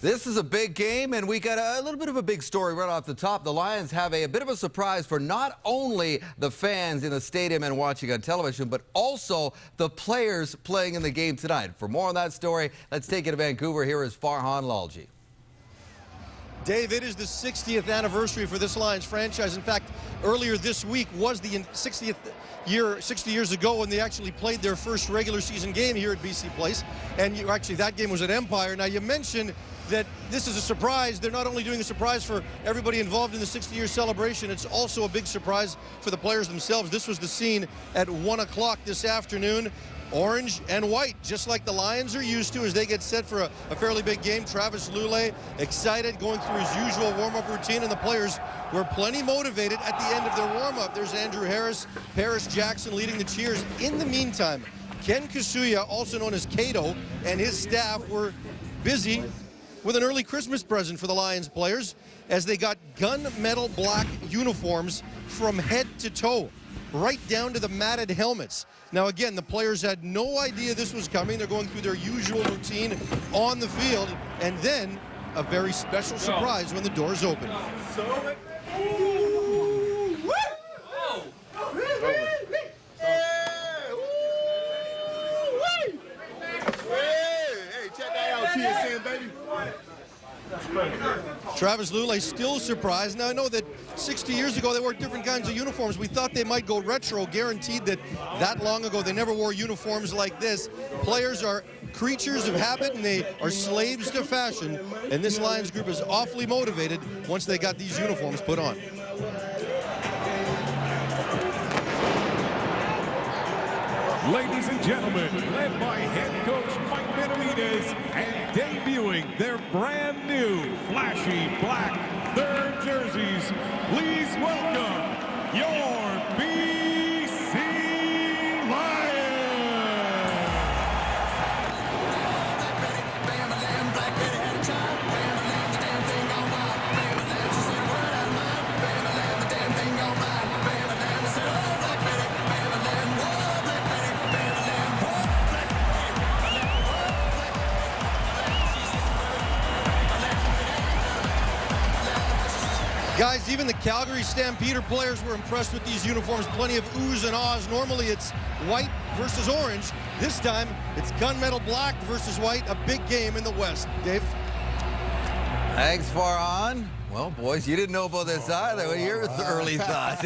This is a big game, and we got a little bit of a big story right off the top. The Lions have a bit of a surprise for not only the fans in the stadium and watching on television, but also the players playing in the game tonight. For more on that story, let's take it to Vancouver. Here is Farhan Lalji. Dave, it is the 60th anniversary for this Lions franchise. In fact, earlier this week was the 60th year, 60 years ago, when they actually played their first regular season game here at BC Place. And actually, that game was at Empire. Now, you mentioned that this is a surprise. They're not only doing a surprise for everybody involved in the 60-year celebration, it's also a big surprise for the players themselves. This was the scene at 1 o'clock this afternoon. Orange and white, just like the Lions are used to as they get set for a fairly big game. Travis Lulay excited, going through his usual warm-up routine, and the players were plenty motivated at the end of their warm-up. There's Andrew Harris, Paris Jackson leading the cheers. In the meantime, Ken Kasuya, also known as Kato, and his staff were busy with an early Christmas present for the Lions players as they got gunmetal black uniforms from head to toe, right down to the matted helmets. Now again, the players had no idea this was coming. They're going through their usual routine on the field, and then a very special surprise when the doors open. Travis Lulay still surprised. Now, I know that 60 years ago they wore different kinds of uniforms. We thought they might go retro, guaranteed that long ago they never wore uniforms like this. Players are creatures of habit and they are slaves to fashion, and this Lions group is awfully motivated once they got these uniforms put on. Ladies and gentlemen, led by head coach Mike Benavidez and debuting their brand new flashy black third jerseys, please welcome your BC Lions! Guys, even the Calgary Stampeder players were impressed with these uniforms. Plenty of oohs and ahs. Normally it's white versus orange. This time it's gunmetal black versus white. A big game in the West. Dave? Thanks, Farhan. Well, boys, you didn't know about this either. What are your early thoughts?